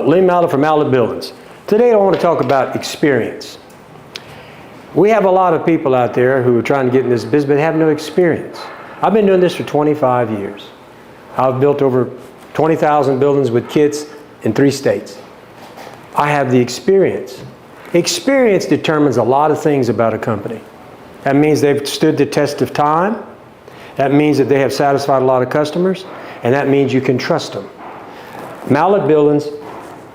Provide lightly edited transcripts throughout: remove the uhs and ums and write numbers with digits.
Hello, Lee Mallett from Mallett Buildings. Today I want to talk about experience. We have a lot of people out there who are trying to get in this business but have no experience. I've been doing this for 25 years. I've built over 20,000 buildings with kits in 3 states. I have the experience. Experience determines a lot of things about a company. That means they've stood the test of time. That means that they have satisfied a lot of customers, and that means you can trust them. Mallett Buildings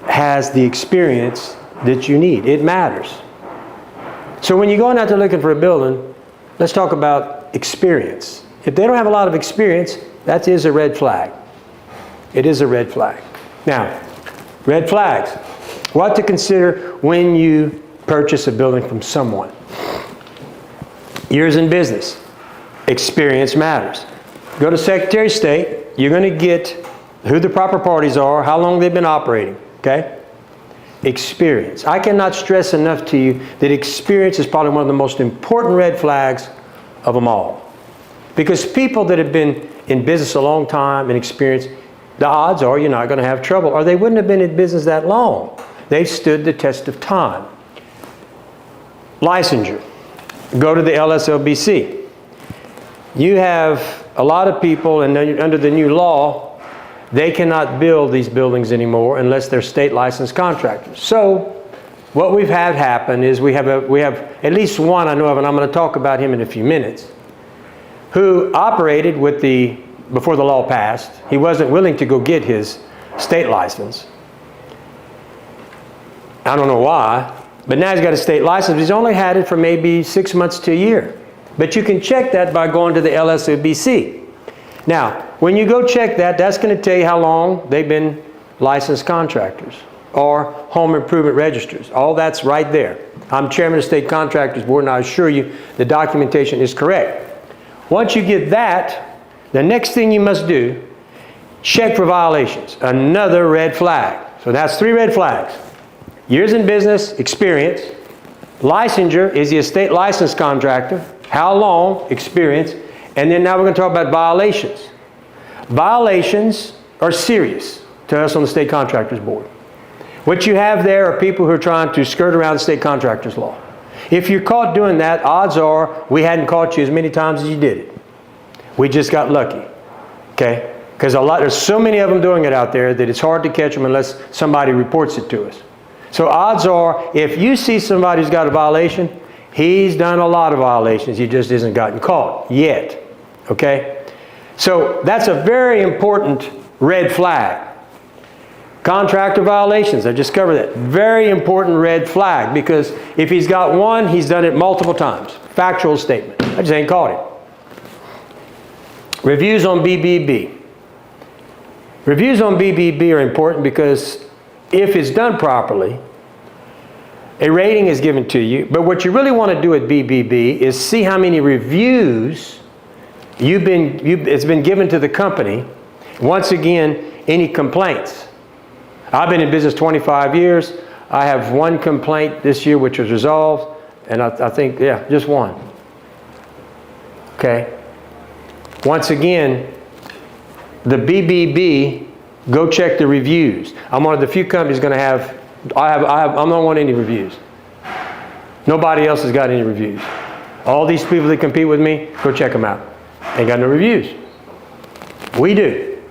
has the experience that you need. It matters. So when you're going out there looking for a building, let's talk about experience. If they don't have a lot of experience, that is a red flag. It is a red flag. Now, red flags. What to consider when you purchase a building from someone. Years in business. Experience matters. Go to Secretary of State, you're going to get who the proper parties are, how long they've been operating, okay? Experience. I cannot stress enough to you that experience is probably one of the most important red flags of them all. Because people that have been in business a long time and experience, the odds are you're not going to have trouble, or they wouldn't have been in business that long. They've stood the test of time. Licensure. Go to the LSLBC. You have a lot of people, and under the new law, they cannot build these buildings anymore unless they're state licensed contractors. So what we've had happen is we have at least one I know of, and I'm going to talk about him in a few minutes, who operated with before the law passed. He wasn't willing to go get his state license. I don't know why, but now he's got a state license. He's only had it for maybe 6 months to a year. But you can check that by going to the LSLBC. Now, when you go check that, that's going to tell you how long they've been licensed contractors or home improvement registers. All that's right there. I'm chairman of the State Contractors Board, and I assure you the documentation is correct. Once you get that, the next thing you must do, check for violations. Another red flag. So that's 3 red flags. Years in business, experience. Licensure, is he a state licensed contractor? How long? Experience. And then now we're going to talk about violations. Violations are serious to us on the State Contractors Board. What you have there are people who are trying to skirt around the state contractors law. If you're caught doing that, odds are we hadn't caught you as many times as you did it. We just got lucky. Okay? Because there's so many of them doing it out there that it's hard to catch them unless somebody reports it to us. So odds are, if you see somebody who's got a violation, he's done a lot of violations. He just hasn't gotten caught yet. Okay? So that's a very important red flag. Contractor violations, I just covered that. Very important red flag, because if he's got one, he's done it multiple times. Factual statement. I just ain't caught him. Reviews on BBB. Reviews on BBB are important because if it's done properly, a rating is given to you, but what you really want to do at BBB is see how many reviews it's been given to the company. Once again, any complaints. I've been in business 25 years. I have 1 complaint this year which was resolved, and I think, yeah, just 1. Okay? Once again, the BBB, go check the reviews. I'm one of the few companies going to have, I'm not want any reviews. Nobody else has got any reviews. All these people that compete with me, go check them out. Ain't got no reviews. We do.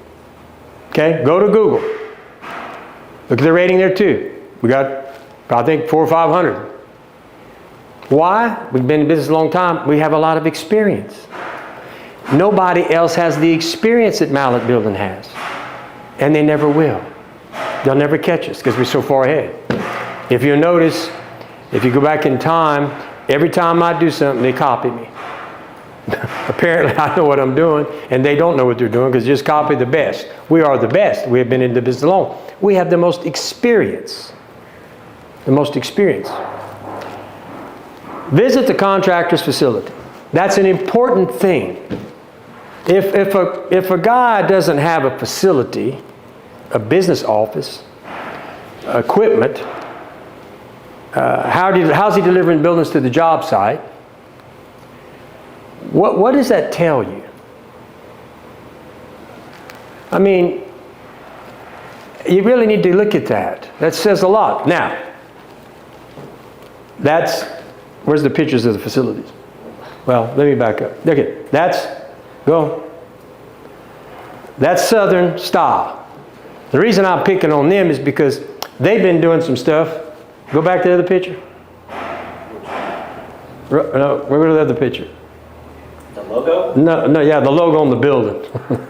Okay, go to Google. Look at the rating there too. We got, I think, 400 or 500. Why? We've been in business a long time. We have a lot of experience. Nobody else has the experience that Mallett Building has. And they never will. They'll never catch us because we're so far ahead. If you notice, if you go back in time, every time I do something, they copy me. Apparently, I know what I'm doing, and they don't know what they're doing because just copy the best. We are the best. We have been in the business long. We have the most experience. The most experience. Visit the contractor's facility. That's an important thing. If a guy doesn't have a facility, a business office, equipment, how's he delivering buildings to the job site? What does that tell you? I mean, You really need to look at that. That says a lot. Now, where's the pictures of the facilities? Well, let me back up. Okay, that's Southern style. The reason I'm picking on them is because they've been doing some stuff. Go back to the other picture. No, we're going to the other picture. The logo? No, yeah, the logo on the building.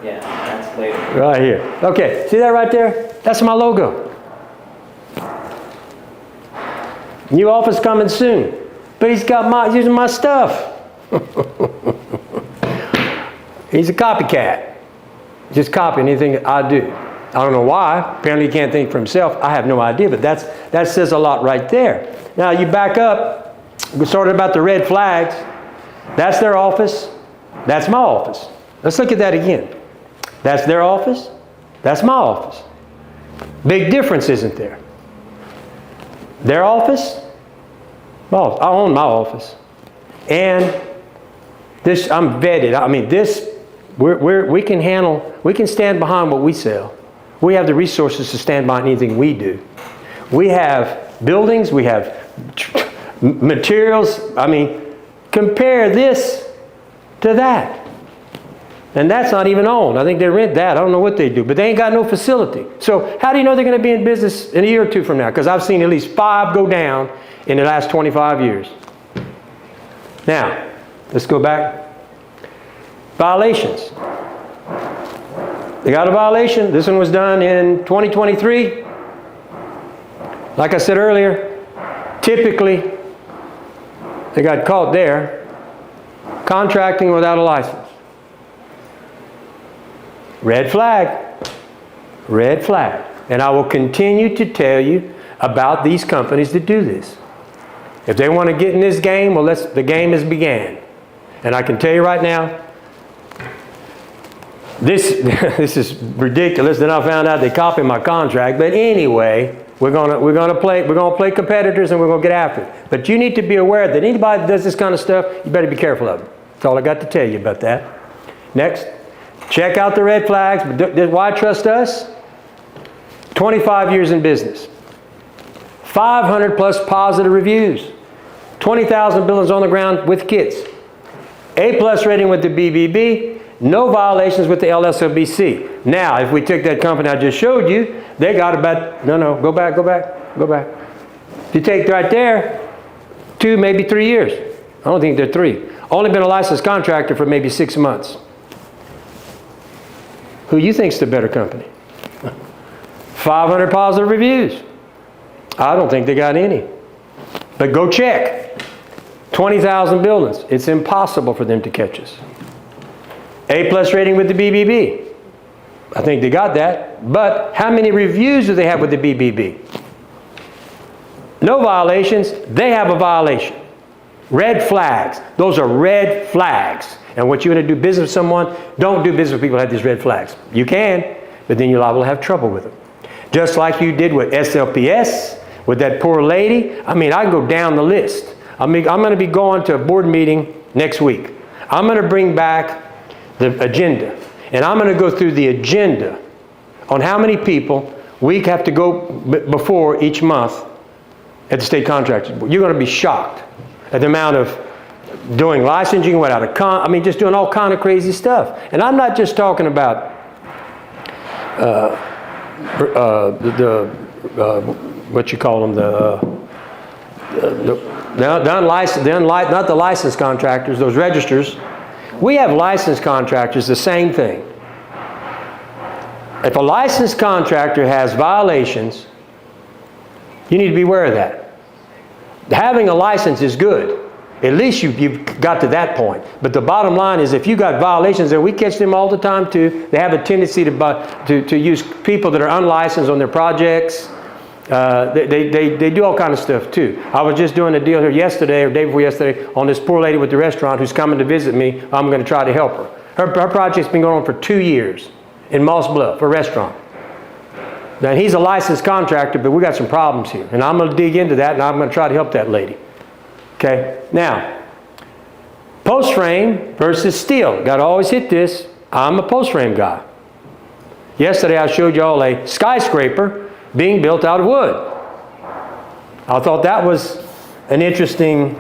Yeah, that's later. Right here. Okay, see that right there? That's my logo. New office coming soon. But he's using my stuff. He's a copycat. Just copying anything I do. I don't know why. Apparently he can't think for himself. I have no idea, but that says a lot right there. Now you back up. We started about the red flags. That's their office. That's my office. Let's look at that again. That's their office. That's my office. Big difference, isn't there? Their office. My office. I own my office. And this, I'm vetted. I mean, this, we can stand behind what we sell. We have the resources to stand behind anything we do. We have buildings, we have materials. I mean, compare this to that. And that's not even owned. I think they rent that. I don't know what they do, but they ain't got no facility. So how do you know they're going to be in business in a year or two from now? Because I've seen at least 5 go down in the last 25 years. Now, let's go back. Violations. They got a violation. This one was done in 2023. Like I said earlier, typically, they got caught there contracting without a license. Red flag. Red flag. And I will continue to tell you about these companies that do this. If they want to get in this game, well, the game has began. And I can tell you right now, this is ridiculous that I found out they copied my contract. But anyway, we're gonna play competitors and we're gonna get after it. But you need to be aware that anybody that does this kind of stuff, you better be careful of them. That's all I got to tell you about that. Next, check out the red flags. Why trust us? 25 years in business, 500 plus positive reviews, 20,000 buildings on the ground with kids, A+ rating with the BBB. No violations with the LSOBC. Now, if we took that company I just showed you, they got about, go back. If you take right there, 2, maybe 3 years. I don't think they're 3. Only been a licensed contractor for maybe 6 months. Who you think's the better company? 500 positive reviews. I don't think they got any. But go check. 20,000 buildings. It's impossible for them to catch us. A+ rating with the BBB. I think they got that. But how many reviews do they have with the BBB? No violations. They have a violation. Red flags. Those are red flags. And what you're going to do business with someone, don't do business with people who have these red flags. You can, but then you're liable to have trouble with them. Just like you did with SLPS, with that poor lady. I mean, I can go down the list. I'm going to be going to a board meeting next week. I'm going to bring back the agenda. And I'm going to go through the agenda on how many people we have to go before each month at the state contractors board. You're going to be shocked at the amount of doing licensing without just doing all kind of crazy stuff. And I'm not just talking about what you call them, not the licensed contractors, those registers. We have licensed contractors, the same thing. If a licensed contractor has violations, you need to be aware of that. Having a license is good. At least you've got to that point. But the bottom line is if you got violations, and we catch them all the time too, they have a tendency to use people that are unlicensed on their projects. They do all kind of stuff too. I was just doing a deal here yesterday or day before yesterday on this poor lady with the restaurant who's coming to visit me. I'm going to try to help her. Her project's been going on for 2 years in Moss Bluff, a restaurant. Now he's a licensed contractor, but we got some problems here. And I'm going to dig into that and I'm going to try to help that lady. Okay, now, post frame versus steel. Got to always hit this. I'm a post frame guy. Yesterday I showed y'all a skyscraper being built out of wood. I thought that was an interesting,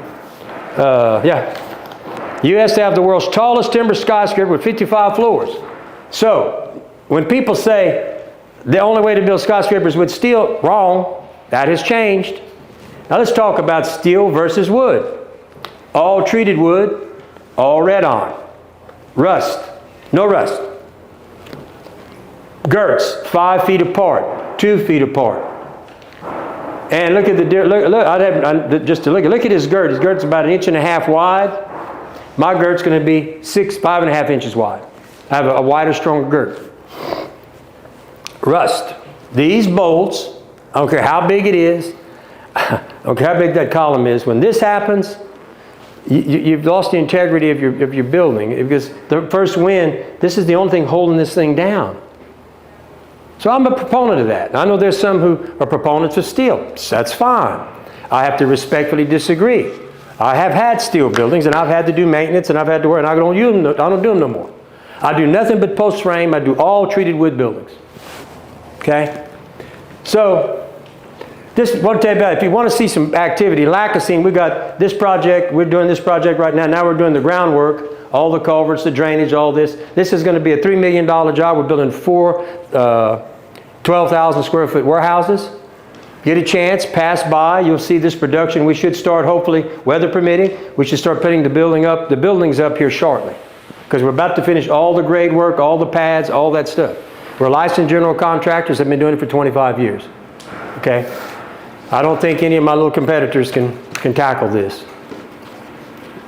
U.S. to have the world's tallest timber skyscraper with 55 floors. So, when people say the only way to build skyscrapers with steel, wrong. That has changed. Now let's talk about steel versus wood. All treated wood, all red on. Rust, no rust. Girts, 5 feet apart, 2 feet apart. And look at the, look at his girt. His girt's about 1.5 inches wide. My girt's going to be 5.5 inches wide. I have a wider, stronger girt. Rust. These bolts, I don't care how big it is, I don't care how big that column is, when this happens, you've lost the integrity of your building, because the first wind, this is the only thing holding this thing down. So I'm a proponent of that. I know there's some who are proponents of steel. That's fine. I have to respectfully disagree. I have had steel buildings, and I've had to do maintenance, and I've had to work, and I don't do them no more. I do nothing but post frame. I do all treated wood buildings. Okay? So, this one tell you about it. If you want to see some activity, Lackasine, we got this project. We're doing this project right now. Now we're doing the groundwork, all the culverts, the drainage, all this. This is going to be a $3 million job. We're building 4 12,000 square foot warehouses. Get a chance, pass by. You'll see this production. We should start, hopefully, weather permitting. We should start putting the buildings up here shortly, because we're about to finish all the grade work, all the pads, all that stuff. We're licensed general contractors. Have been doing it for 25 years. Okay? I don't think any of my little competitors can tackle this.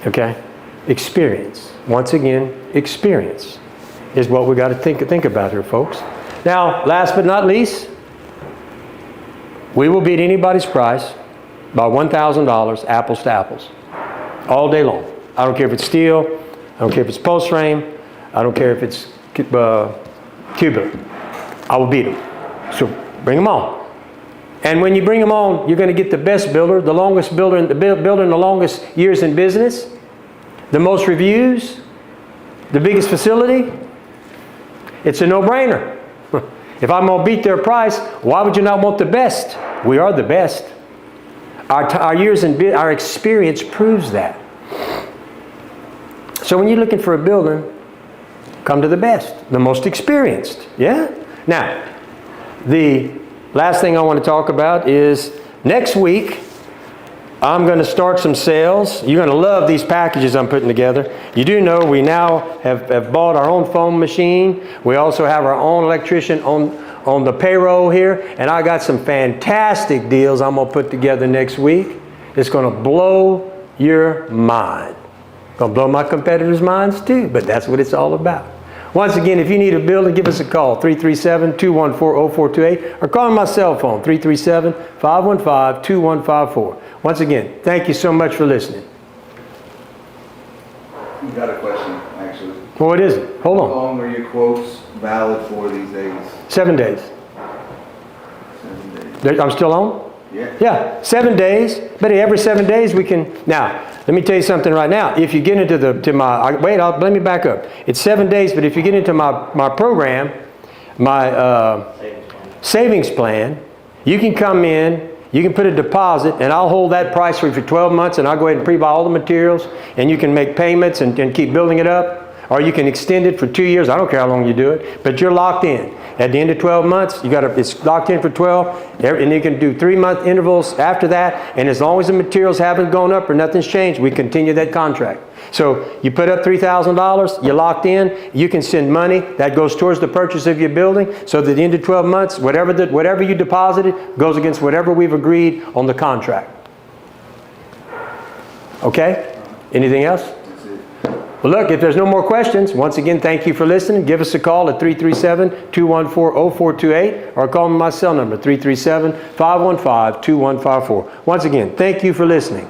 Okay? Experience. Once again, experience is what we got to think about here, folks. Now, last but not least, we will beat anybody's price by $1,000, apples to apples, all day long. I don't care if it's steel. I don't care if it's post frame. I don't care if it's cubic. I will beat them. So bring them on. And when you bring them on, you're going to get the best builder, the longest builder, builder in the longest years in business, the most reviews, the biggest facility. It's a no-brainer. If I'm going to beat their price, why would you not want the best? We are the best. Our years in our experience proves that. So when you're looking for a building, come to the best, the most experienced. Yeah? Now, the last thing I want to talk about is next week, I'm going to start some sales. You're going to love these packages I'm putting together. You do know we now have bought our own foam machine. We also have our own electrician on the payroll here. And I got some fantastic deals I'm going to put together next week. It's going to blow your mind. Going to blow my competitors' minds too, but that's what it's all about. Once again, if you need a building, give us a call, 337-214-0428, or call my cell phone, 337-515-2154. Once again, thank you so much for listening. You got a question, actually. Well, what is it? Hold on. How long are your quotes valid for these days? 7 days. 7 days. I'm still on? Yeah. Yeah, 7 days, but every 7 days we can, now, let me tell you something right now. If you get into let me back up. It's 7 days, but if you get into my program, my savings plan, you can come in, you can put a deposit, and I'll hold that price for you for 12 months, and I'll go ahead and pre-buy all the materials, and you can make payments and keep building it up. Or you can extend it for 2 years. I don't care how long you do it, but you're locked in. At the end of 12 months, it's locked in for 12, and you can do 3-month intervals after that. And as long as the materials haven't gone up or nothing's changed, we continue that contract. So you put up $3,000, you're locked in. You can send money that goes towards the purchase of your building. So that at the end of 12 months, whatever you deposited goes against whatever we've agreed on the contract. Okay? Anything else? Well, look, if there's no more questions, once again, thank you for listening. Give us a call at 337-214-0428 or call me my cell number, 337-515-2154. Once again, thank you for listening.